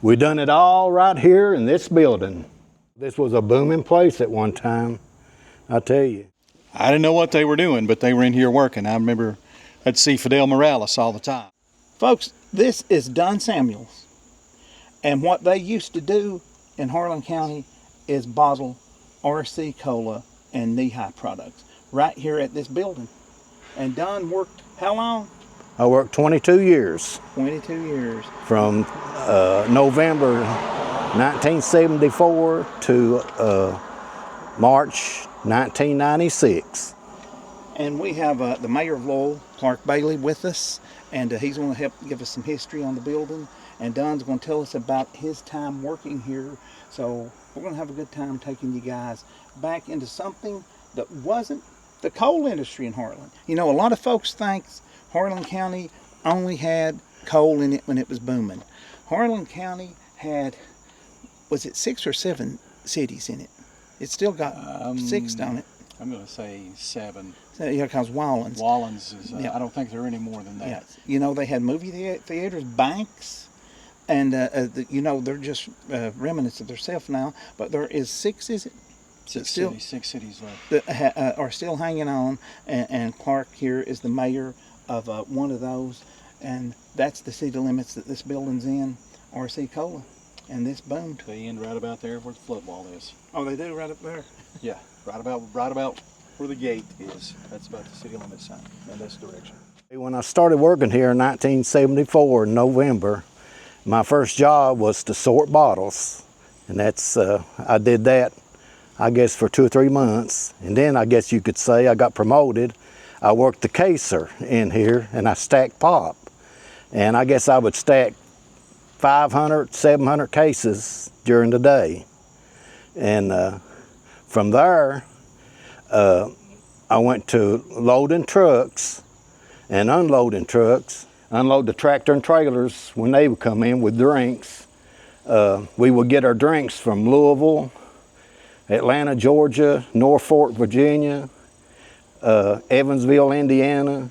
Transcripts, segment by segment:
We done it all right here in this building. This was a booming place at one time, I tell you. I didn't know what they were doing, but they were in here working. I remember I'd see Fidel Morales all the time. Folks, this is Don Samuels. And what they used to do in Harlan County is bottle RC Cola and knee-high products right here at this building. And Don worked how long? I worked 22 years. 22 years. From November 1974 to March 1996. And we have the mayor of Lowell, Clark Bailey, with us, and he's going to help give us some history on the building. And Don's going to tell us about his time working here. So we're going to have a good time taking you guys back into something that wasn't the coal industry in Harlan. You know, a lot of folks think Harlan County only had coal in it when it was booming. Harlan County had, was it 6 or 7 cities in it? It's still got 6 on it. I'm going to say 7. So, yeah, because Wallens. Wallens is, I don't think there are any more than that. Yeah. You know, they had movie theaters, banks, and, you know, they're just remnants of themselves now. But there is 6, is it? 6 cities left. That are still hanging on, and Clark here is the mayor of one of those. And that's the city limits that this building's in, RC Cola. And this boomed. They end right about there where the flood wall is. Oh, they do, right up there? Yeah, right about where the gate is. That's about the city limit sign in this direction. When I started working here in 1974 in November, my first job was to sort bottles. And that's, I did that, I guess, for 2 or 3 months. And then I guess you could say I got promoted. I worked the caser in here and I stacked pop. And I guess I would stack 500, 700 cases during the day. And from there, I went to loading trucks and unloading trucks. Unload the tractor and trailers when they would come in with drinks. We would get our drinks from Louisville, Atlanta, Georgia, Norfolk, Virginia, Evansville, Indiana,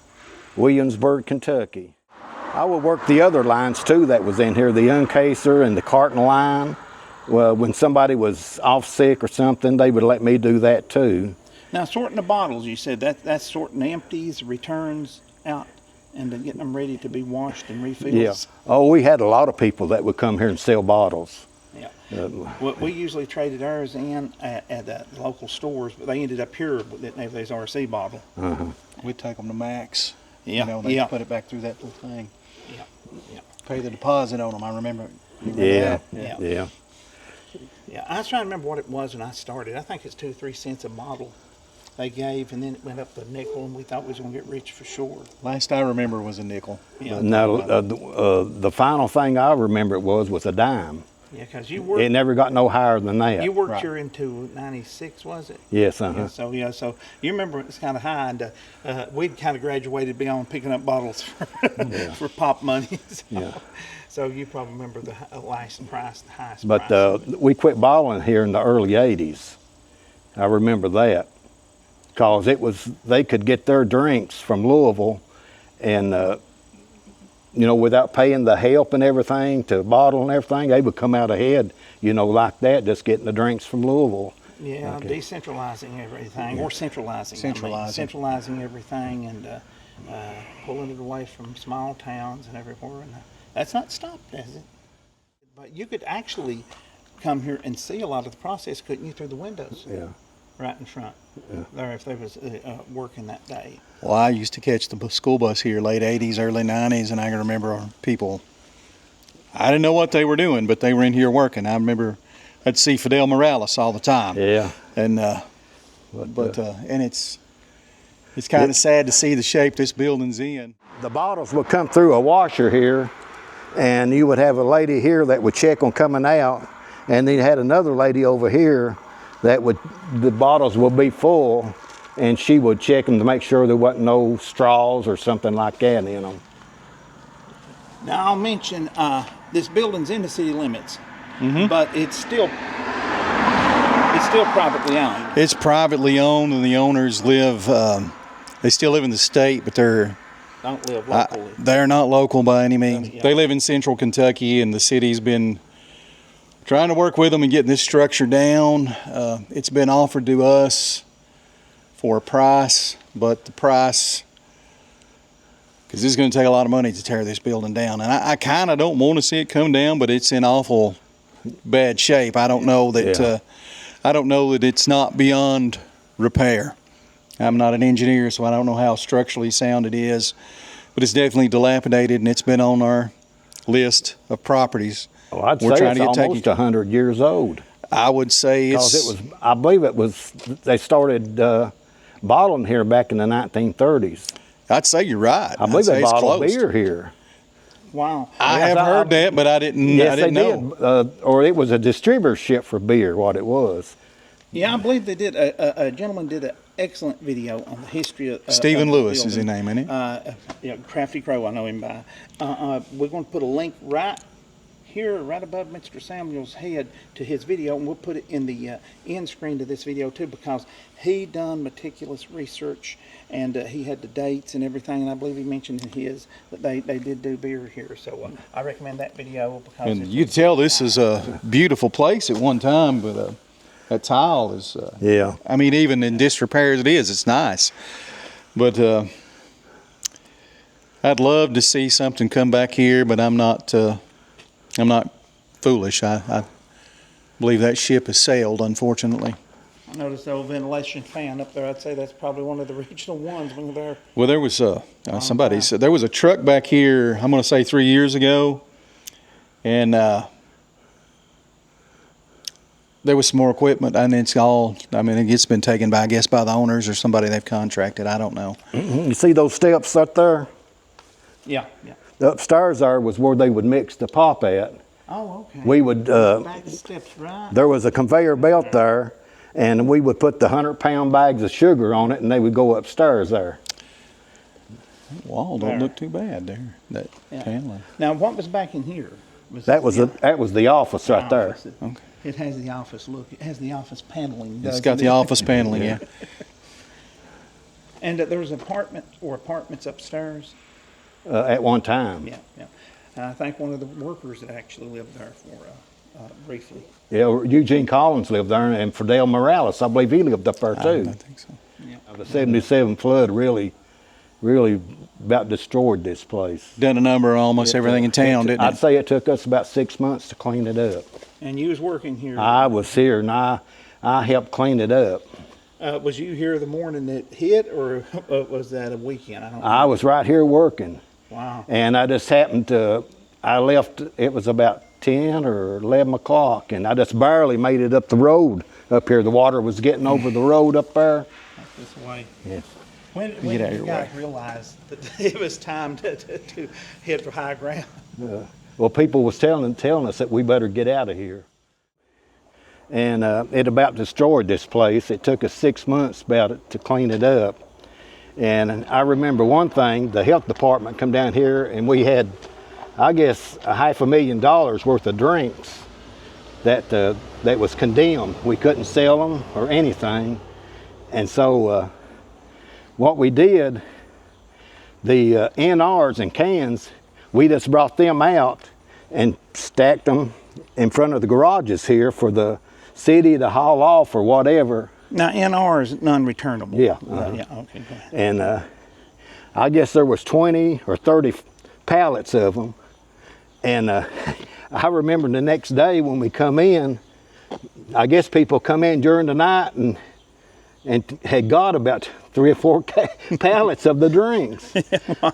Williamsburg, Kentucky. I would work the other lines too that was in here, the uncaser and the carton line. Well, when somebody was off sick or something, they would let me do that too. Now, sorting the bottles, you said that's sorting the empties, returns out, and then getting them ready to be washed and refilled. Yeah. Oh, we had a lot of people that would come here and sell bottles. Yeah. We usually traded ours in at the local stores, but they ended up here with these RC bottle. Uh-huh. We'd take them to Max. Yeah. You know, they put it back through that little thing. Yeah. Yeah. Pay the deposit on them. I remember. Yeah. Yeah. Yeah. Yeah. I was trying to remember what it was when I started. I think it's 2 or 3 cents a bottle they gave, and then it went up to a nickel, and we thought we was going to get rich for sure. Last I remember was a nickel. Yeah. Now, the final thing I remember it was a dime. Yeah, because you worked. It never got no higher than that. You worked Right. here into 96, was it? Yes, uh-huh. Yeah, so you remember it was kind of high, and we'd kind of graduated beyond picking up bottles for pop money. So you probably remember the highest price. But we quit bottling here in the early 80s. I remember that. Because they could get their drinks from Louisville and, you know, without paying the help and everything to bottle and everything, they would come out ahead, you know, like that, just getting the drinks from Louisville. Yeah, okay. Decentralizing everything, or centralizing. Centralizing everything and pulling it away from small towns and everywhere. And that's not stopped, has it? But you could actually come here and see a lot of the process, couldn't you, through the windows? Yeah. Right in front there, if there was working that day. Well, I used to catch the school bus here late 80s, early 90s, and I can remember people, I didn't know what they were doing, but they were in here working. I remember I'd see Fidel Morales all the time. Yeah. And and it's kind of sad to see the shape this building's in. The bottles would come through a washer here, and you would have a lady here that would check on coming out, and then you had another lady over here that the bottles would be full, and she would check them to make sure there wasn't no straws or something like that in them. Now I'll mention this building's in the city limits, but it's still privately owned. It's privately owned, and the owners live. They still live in the state, but Don't live locally. they're not local by any means. Yeah. They live in central Kentucky, and the city's been trying to work with them and getting this structure down. It's been offered to us for a price, but the price, because it's going to take a lot of money to tear this building down. And I kind of don't want to see it come down, but it's in awful bad shape. I don't know that it's not beyond repair. I'm not an engineer, so I don't know how structurally sound it is, but it's definitely dilapidated, and it's been on our list of properties. Well, I'd say it's almost 100 years old. I would say I believe they started bottling here back in the 1930s. I'd say you're right. I believe they bottled beer here. Wow. I have heard that, but I didn't. Yes, I didn't know. Did. Or it was a distributorship for beer. What it was. Yeah, I believe they did. A gentleman did an excellent video on the history of Stephen Lewis is his name, isn't it? Yeah, Crafty Crow, I know him by. We're going to put a link right here, right above Mr. Samuel's head, to his video, and we'll put it in the end screen to this video too, because he done meticulous research, and he had the dates and everything, and I believe he mentioned in his that they did do beer here. So I recommend that video because. And you can tell this is a beautiful place at one time, but that tile is. Yeah. I mean, even in disrepair as it is, it's nice, but. I'd love to see something come back here, but I'm not foolish. I believe that ship has sailed, unfortunately. I noticed the old ventilation fan up there. I'd say that's probably one of the original ones when they're there. Well, there was somebody said there was a truck back here. I'm going to say 3 years ago, and there was some more equipment, and it's all. I mean, it's been taken by, I guess, by the owners or somebody they've contracted. I don't know. Mm-hmm. You see those steps up there? Yeah, yeah. Upstairs there was where they would mix the pop at. Oh, okay. We would. Back the steps, right. There was a conveyor belt there, and we would put the 100-pound bags of sugar on it, and they would go upstairs there. Wall don't look too bad there. That paneling. Now, what was back in here? That was the office right there. Okay. It has the office look. It has the office paneling. It's got the office paneling, yeah. And there was apartments upstairs. At one time. Yeah, yeah. And I think one of the workers that actually lived there for briefly. Yeah, Eugene Collins lived there, and Fidel Morales, I believe he lived up there too. I think so. Yeah. The '77 flood really about destroyed this place. Done a number of almost everything in town, didn't it? I'd say it took us about 6 months to clean it up. And you was working here. I was here, and I helped clean it up. Was you here the morning it hit, or was that a weekend? I don't know. I was right here working. Wow. And I just happened to, I left, it was about 10 or 11 o'clock, and I just barely made it up the road up here. The water was getting over the road up there. This way. Yes. When did you guys realize that it was time to head for high ground? Well, people was telling us that we better get out of here. And it about destroyed this place. It took us 6 months to clean it up. And I remember one thing, the health department come down here, and we had, I guess, $500,000 worth of drinks that was condemned. We couldn't sell them or anything. And so what we did, the NRs and cans, we just brought them out and stacked them in front of the garages here for the city to haul off or whatever. Now, NR is non-returnable. Yeah. Yeah, okay, go ahead. And I guess there was 20 or 30 pallets of them. And I remember the next day when we come in, I guess people come in during the night and had got about 3 or 4 pallets of the drinks.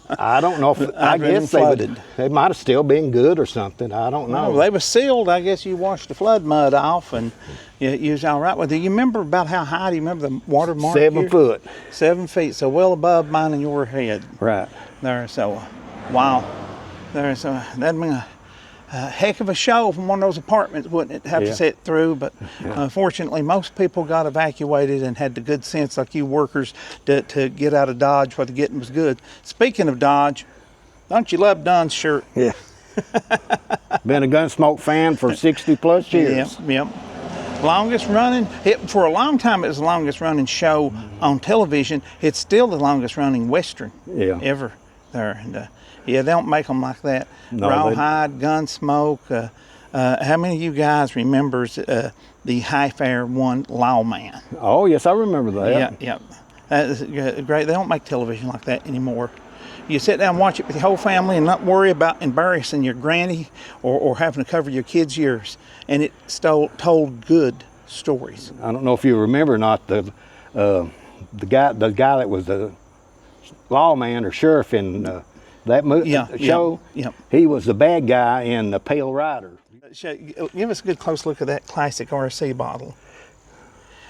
I don't know if, I guess they might have still been good or something. I don't know. No, they were sealed. I guess you washed the flood mud off and you was all right with it. You remember about how high? Do you remember the water mark 7 here? foot. 7 feet, so well above mine and your head. Right. There, so, wow. There's that'd been a heck of a show from one of those apartments, wouldn't it, have to sit through? But fortunately, most people got evacuated and had the good sense, like you workers, to get out of Dodge while the getting was good. Speaking of Dodge, don't you love Don's shirt? Yeah. Been a Gunsmoke fan for 60 plus years. Yep. Longest running, for a long time it was the longest running show on television. It's still the longest running Western ever there. And, yeah, they don't make them like that. No, Rawhide, Gunsmoke, How many of you guys remembers the High Fair one Lawman? Oh, yes, I remember that. Yeah, yeah. That is great. They don't make television like that anymore. You sit down and watch it with your whole family and not worry about embarrassing your granny or having to cover your kids' ears. And it told good stories. I don't know if you remember or not, the guy that was the lawman or sheriff in that show. Yeah. He was the bad guy in the Pale Rider. Give us a good close look at that classic RC bottle.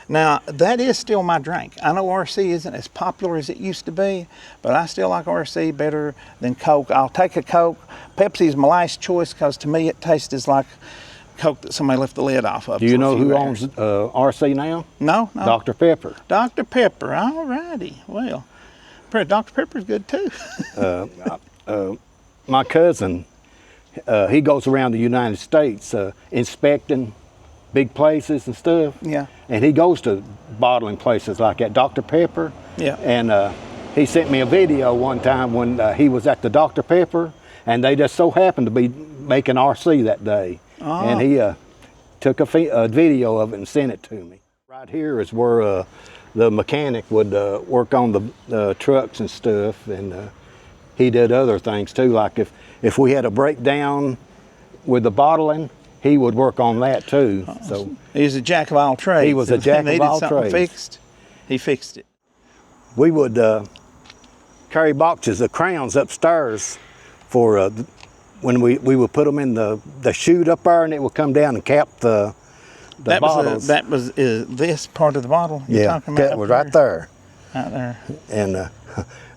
Now, that is still my drink. I know RC isn't as popular as it used to be, but I still like RC better than Coke. I'll take a Coke. Pepsi is my last choice because to me it tastes like Coke that somebody left the lid off of. Do you know who owns RC now? No. Dr. Pepper. Dr. Pepper, all righty. Well, Dr. Pepper's good too. My cousin, he goes around the United States inspecting big places and stuff. Yeah. And he goes to bottling places like that, Dr. Pepper. Yeah. And he sent me a video one time when he was at the Dr. Pepper, and they just so happened to be making RC that day. Oh. And he took a video of it and sent it to me. Right here is where the mechanic would work on the trucks and stuff, and he did other things too, like if we had a breakdown with the bottling, he would work on that too. So he was a jack of all trades. He was a jack of all trades. Fixed, he fixed it. We would carry boxes of crowns upstairs for when we would put them in the chute up there, and it would come down and cap the bottles. That was this part of the bottle you're talking about? That was right there. Right there. And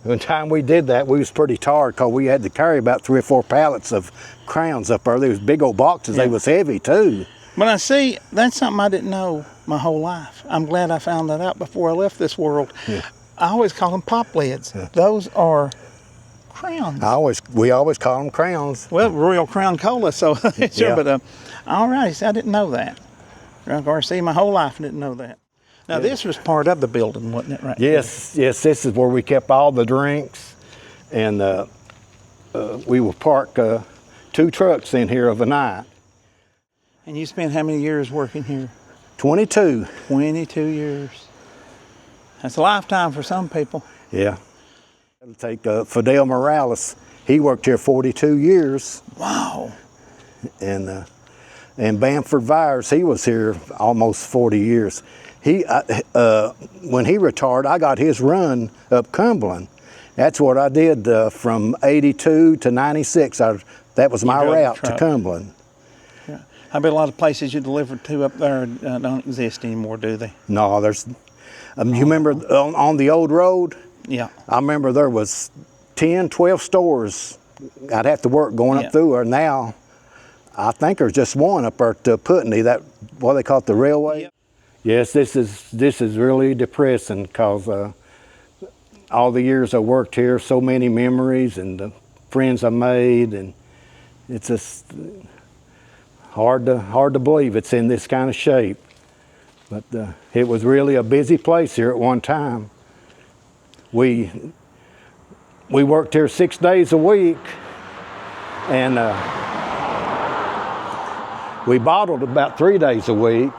the time we did that, we was pretty tired because we had to carry about 3 or 4 pallets of crowns up there. They was big old boxes. Yeah. They was heavy too. But I see, that's something I didn't know my whole life. I'm glad I found that out before I left this world. Yeah. I always call them pop lids. Yeah. Those are crowns. We always call them crowns. Well, Royal Crown Cola, so sure. Yeah. But all right, see, I didn't know that. Drunk RC my whole life and didn't know that. Now, this was part of the building, wasn't it, right? Yes, yes, this is where we kept all the drinks, and we would park 2 trucks in here of a night. And you spent how many years working here? 22. 22 years. That's a lifetime for some people. Yeah. It'll take Fidel Morales. He worked here 42 years. Wow. And Bamford Vyers, he was here almost 40 years. When he retired, I got his run up Cumberland. That's what I did from 82 to 96. That was my route to Cumberland. Yeah. I bet a lot of places you delivered to up there don't exist anymore, do they? No, there's. You remember on the old road? Yeah. I remember there was 10, 12 stores. I'd have to work going up through there. Now, I think there's just one up there to Putney. That what they call it, the railway. Yep. Yes, this is really depressing because all the years I worked here, so many memories and the friends I made, and it's just hard to believe it's in this kind of shape. But it was really a busy place here at one time. We worked here 6 days a week, and we bottled about 3 days a week.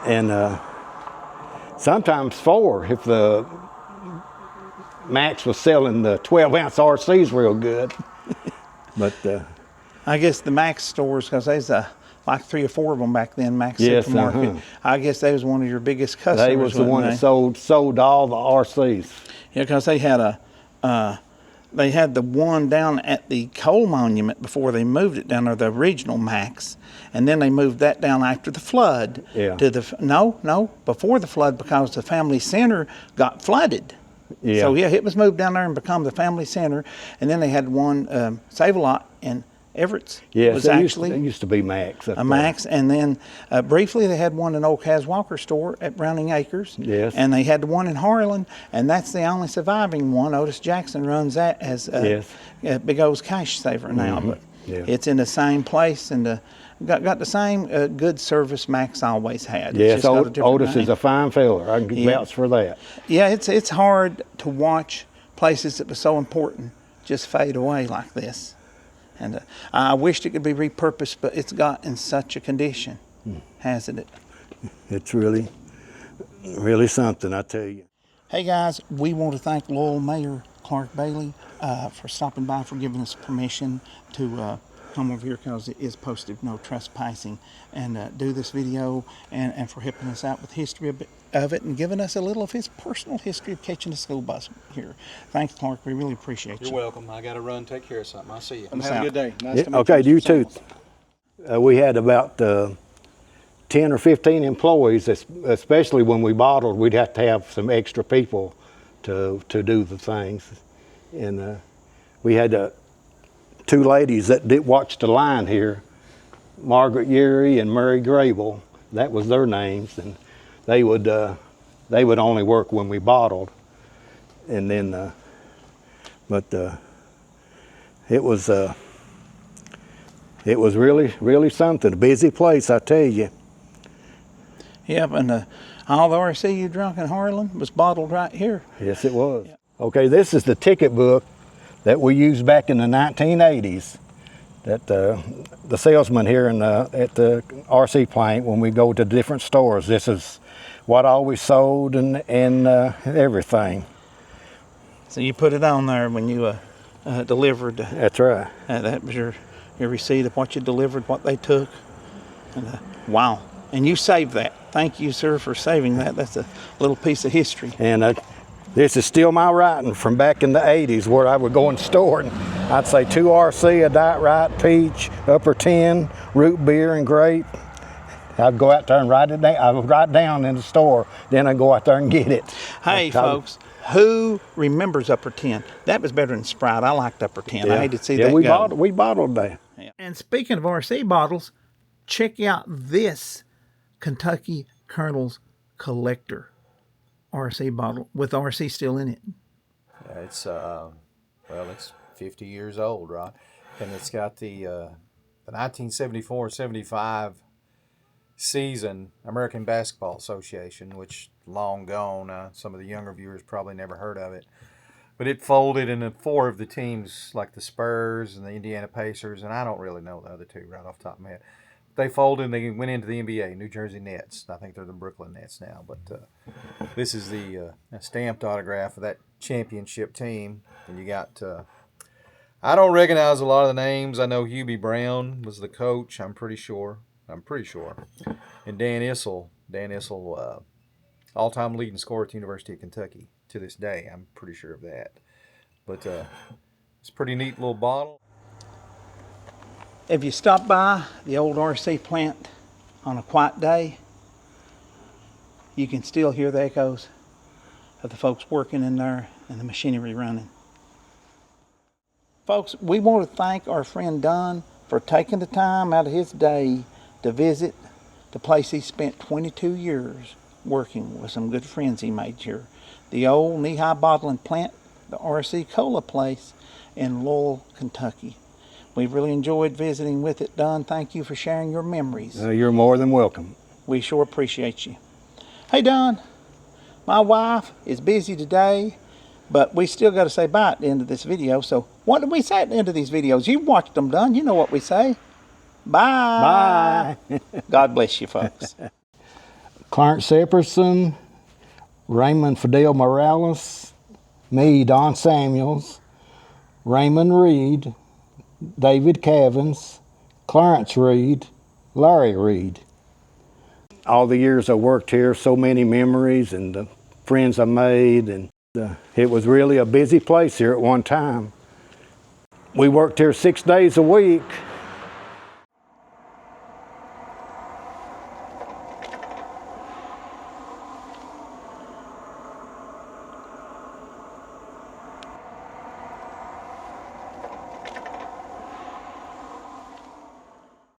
And sometimes 4 if the Max was selling the 12-ounce RCs real good. But I guess the Max stores, because there's like 3 or 4 of them back then, Max yes, Supermarket. I guess they was one of your biggest customers. They was the one that sold all the RCs. Yeah, because they had they had the one down at the coal monument before they moved it down there, the original Max, and then they moved that down after the flood. Yeah. To the no, before the flood, because the family center got flooded. Yeah. So yeah, it was moved down there and become the family center, and then they had one Save-A-Lot in Everett's. Yes, was it used to be Max. A Max, and then briefly they had one in Old Cas Walker store at Browning Acres. Yes. And they had the one in Harlan, and that's the only surviving one. Otis Jackson runs that as Big O's Cash Saver now, but it's in the same place and got the same good service Max always had. Yes, Otis is a fine fella. I can vouch for that. Yeah, it's hard to watch places that were so important just fade away like this. And I wished it could be repurposed, but it's got in such a condition, hasn't it? It's really, really something, I tell you. Hey guys, we want to thank loyal Mayor Clark Bailey for stopping by, for giving us permission to come over here, because it is posted no trespassing, and do this video, and for helping us out with history of it and giving us a little of his personal history of catching the school bus here. Thanks, Clark. We really appreciate you. You're welcome. I got to run, take care of something. I'll see you. Have a good day. Nice to meet Okay, you Mr. too. Samuels. We had about 10 or 15 employees, especially when we bottled. We'd have to have some extra people to do the things. And we had two ladies that did watch the line here, Margaret Urey and Murray Grable. That was their names, and they would only work when we bottled. And then, it was really, really something. A busy place, I tell you. Yep, and all the RC you drunk in Harlan was bottled right here. Yes, it was. Yep. Okay, this is the ticket book that we used back in the 1980s. That the salesman here at the RC plant, when we go to different stores, this is what all we sold and everything. So you put it on there when you delivered. That's right. That was your receipt of what you delivered, what they took. And, wow. And you saved that. Thank you, sir, for saving that. That's a little piece of history. And this is still my writing from back in the 80s, where I would go in the store and I'd say 2 RC, a Diet Right, peach, upper 10, root beer, and grape. I'd go out there and write it down. I would write down in the store, then I'd go out there and get it. Hey, folks, who remembers upper 10? That was better than Sprite. I liked upper 10. Yeah. I hated to see that go. We bottled that. Yeah. And speaking of RC bottles, check out this Kentucky Colonel's Collector RC bottle with RC still in it. Yeah, it's it's 50 years old, right? And it's got the 1974-75 season American Basketball Association, which long gone. Some of the younger viewers probably never heard of it. But it folded into 4 of the teams, like the Spurs and the Indiana Pacers, and I don't really know the other 2 right off the top of my head. They folded and they went into the NBA, New Jersey Nets. I think they're the Brooklyn Nets now. But this is the stamped autograph of that championship team. And you got, I don't recognize a lot of the names. I know Hubie Brown was the coach, I'm pretty sure. And Dan Issel, all-time leading scorer at the University of Kentucky to this day. I'm pretty sure of that. But it's a pretty neat little bottle. If you stop by the old RC plant on a quiet day, you can still hear the echoes of the folks working in there and the machinery running. Folks, we want to thank our friend Don for taking the time out of his day to visit the place he spent 22 years working with some good friends he made here. The old knee-high bottling plant, the RC Cola place in Louisville, Kentucky. We've really enjoyed visiting with it, Don. Thank you for sharing your memories. You're more than welcome. We sure appreciate you. Hey, Don, my wife is busy today, but we still got to say bye at the end of this video. So what do we say at the end of these videos? You've watched them, Don. You know what we say. Bye. Bye. God bless you, folks. Clarence Epperson, Raymond Fidel Morales, me, Don Samuels, Raymond Reed, David Cavins, Clarence Reed, Larry Reed. All the years I worked here, so many memories and the friends I made, and it was really a busy place here at one time. We worked here 6 days a week.